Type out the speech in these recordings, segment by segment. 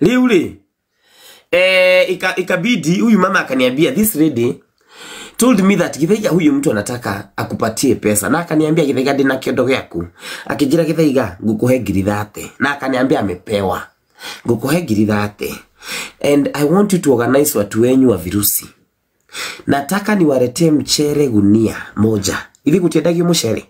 Liuli. Ikabidi huyu mama akaniambia this lady told me that Githaiga huyu mtu anataka akupatie pesa, na akaniambia Githaiga ndina kiondo gyaku, akijira Githaiga ngukuhe ngiri 30, na akaniambia amepewa ngukuhe ngiri 30, and I want you to organize watu wenyu wa virusi. Nataka niwaletee mchere gunia moja. Hivi kutiendagi mchere?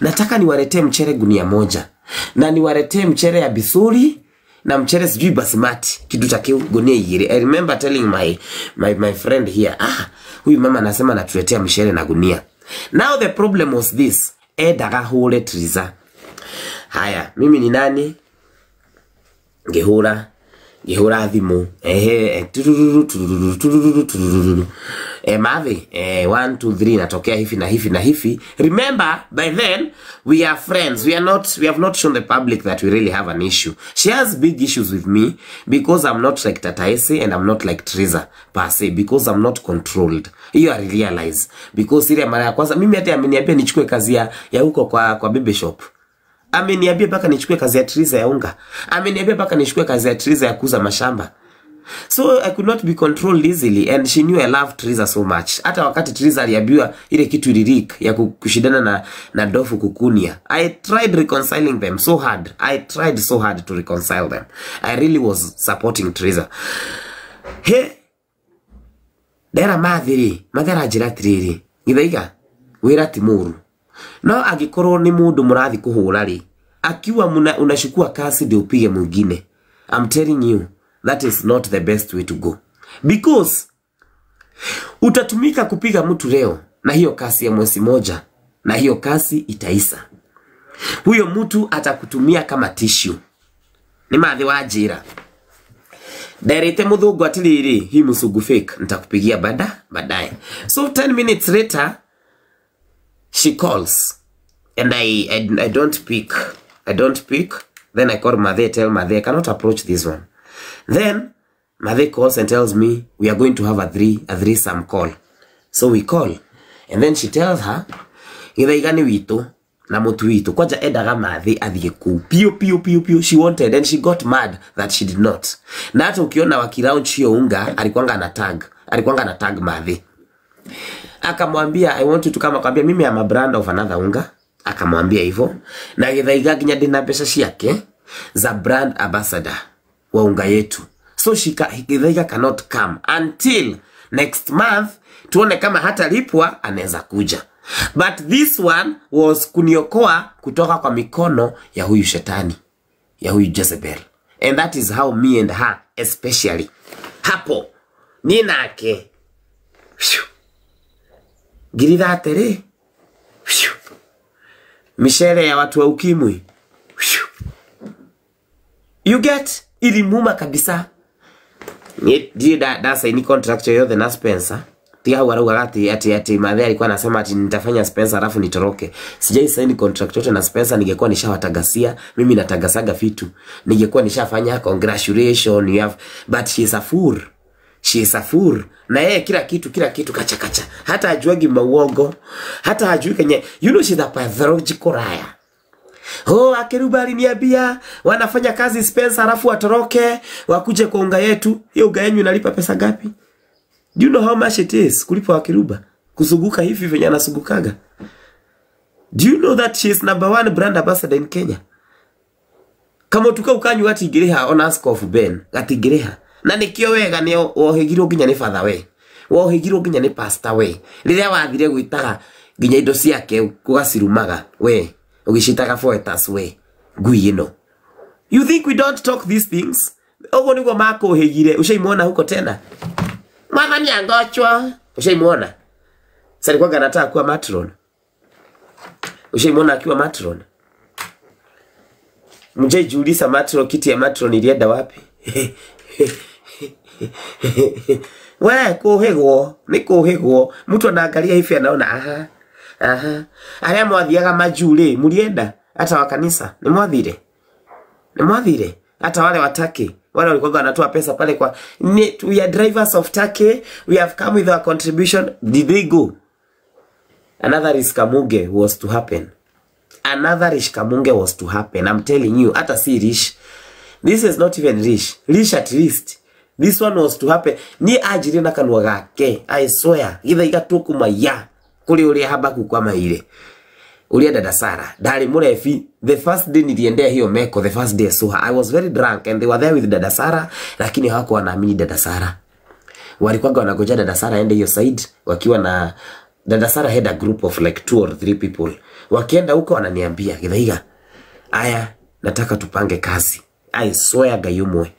Nataka niwaletee mchere gunia moja, na niwaletee mchere ya Bithuri na mchere sijui basmati kitu cha gunia 2. I remember telling my friend here, huyu mama anasema natuletea mchere na gunia. Now the problem was this, daga hole Triza. Haya, mimi ni nani? Ngehura thimu. Mavi 1 2 3 natokea hivi na hivi na hivi. Remember, by then we are friends. We have not shown the public that we really have an issue. She has big issues with me because I'm not like Tataese and I'm not like Triza per se, because I'm not controlled. Hiyo I realize, because ile mara ya kwanza mimi hata ameniambia nichukue kazi ya huko kwa baby shop. Ameniambia paka nichukue kazi ya Triza ya unga. Ameniambia paka nichukue kazi ya Triza ya kuuza mashamba. So I could not be controlled easily, and she knew I loved Triza so much. Hata wakati Triza aliambiwa ile kitu ilirik ya kushindana na Dofu Kukunia, I tried reconciling them so hard. I tried so hard to reconcile them. I really was supporting Triza. He dera mathera jiratiriri Githaiga wira timuru. No agikoro ni mundu murathi kuhura ri, akiwa unashukua kasi ndio upige mwingine. I'm telling you, that is not the best way to go, because utatumika kupiga mtu leo na hiyo kasi ya mwezi moja, na hiyo kasi itaisa. Huyo mtu atakutumia kama tissue. Ni mathi wa jira. Derete muthungu atiriri hii musugu fake nitakupigia baadaye. So 10 minutes later she calls, and I don't pick. Then I call Mathe, tell Mathe I cannot approach this one. Then Mathe calls and tells me we are going to have a threesome call. So we call, and then she tells her Githaiga ni witu na mutu witu kwaja edaga Mathe athie ku pio she wanted, and she got mad that she did not. Na hata ukiona wakilaunch hiyo unga alikuanga na tag Mathe. Akamwambia I want you to come, akamwambia mimi am a brand of another unga. Akamwambia hivyo, na Githaiga kinya dina pesa ciake za brand ambassador wa unga yetu. So Githaiga cannot come until next month tuone kama hata lipwa anaweza kuja. But this one was kuniokoa kutoka kwa mikono ya huyu shetani, ya huyu Jezebel. And that is how me and her especially hapo ninake girida atere mishere ya watu wa ukimwi. You get ilimuma kabisa. Ndiye da saini contract yote na Spencer. Tia waruga ati Mathe alikuwa anasema ati nitafanya Spencer alafu nitoroke. Sijai saini contract yote na Spencer, ningekuwa nishawatagasia. Mimi natagasaga vitu. Ningekuwa nishafanya congratulations you have, but she is a fool. She is a fool. Na yeye kila kitu kacha. Hata ajuagi mauongo. Hata hajui kenye. You know she's a pathological liar. Akeruba aliniambia wanafanya kazi Spencer alafu watoroke wakuje kwa unga yetu. Hiyo unga yenu inalipa pesa ngapi? Do you know how much it is kulipa Akeruba kusuguka hivi venye anasugukaga? Do you know that she is #1 brand ambassador in Kenya? Kama tuka ukanyu atigireha on ask of Ben atigireha. Na nikio wega ni wohigirwo nginya ni father we. Wohigirwo nginya ni pastor we. Riria wathire gwitaga nginya indo ciake kugacirumaga we. Ugishitaga foetas we. Ngui ino. You think we don't talk these things? Ogo niko mako hegire. Ushaimuona huko tena? Mwathani angochwa. Ushaimuona? Sasa alikuwa anataka kuwa matron. Ushaimuona akiwa matron? Mjai jiuliza matron, kiti ya matron ilienda wapi? We kuhegwo mtu anaangalia hivi anaona aha aya mwathiaga majule mulienda hata wa kanisa ni mwathire hata wale wataki wale walikuwa wanatoa pesa pale kwa we are drivers of Turkey, we have come with our contribution. Did they go? Another Rishkamunge was to happen. I'm telling you, hata si Rish This is not even rich. Rich at least. This one was to happen. Ni ajiri na kanwa gake. I swear. Githa igatuku maya. Kuri uri Habaku kwa maile. Uri dada Sarah. Dali murefi. The first day niliendea hiyo meko. The first day I saw her. I was very drunk and they were there with dada Sarah. Lakini hawako wanaamini dada Sarah. Walikuwa wanagoja dada Sarah ende hiyo side. Wakiwa na dada Sarah had a group of like 2 or 3 people. Wakienda huko wananiambia. Githaiga. Aya. Nataka tupange kazi. I swear gayumwe.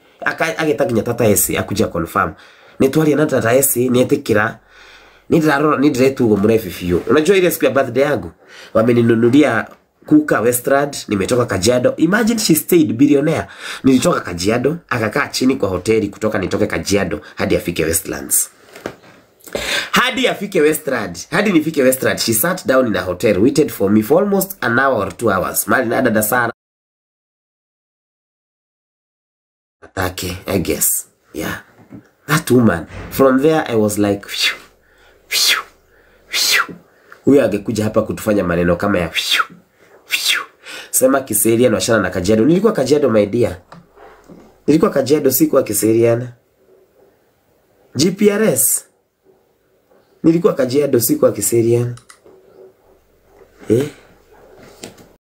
Agetakinya tata ese akuja confirm. Nitwali na tata ese nietekira. Nidiretugo mrefi fio. Unajua ile siku ya birthday yangu wameninunulia kuka Westland, nimetoka Kajiado. Imagine she stayed billionaire. Nilitoka Kajiado, akakaa chini kwa hoteli kutoka nitoke Kajiado hadi afike Westlands. Hadi afike Westland, hadi nifike Westland, she sat down in a hotel, waited for me for almost an hour or 2 hours. Mali na dada Sarah atake, I guess. Yeah. That woman. From there I was like, phew, phew, phew. Huyo angekuja hapa kutufanya maneno kama ya phew, phew. Sema Kiserian washana na Kajiado. Nilikuwa Kajiado my dear. Nilikuwa Kajiado sikuwa Kiserian. GPRS. Nilikuwa Kajiado sikuwa Kiserian.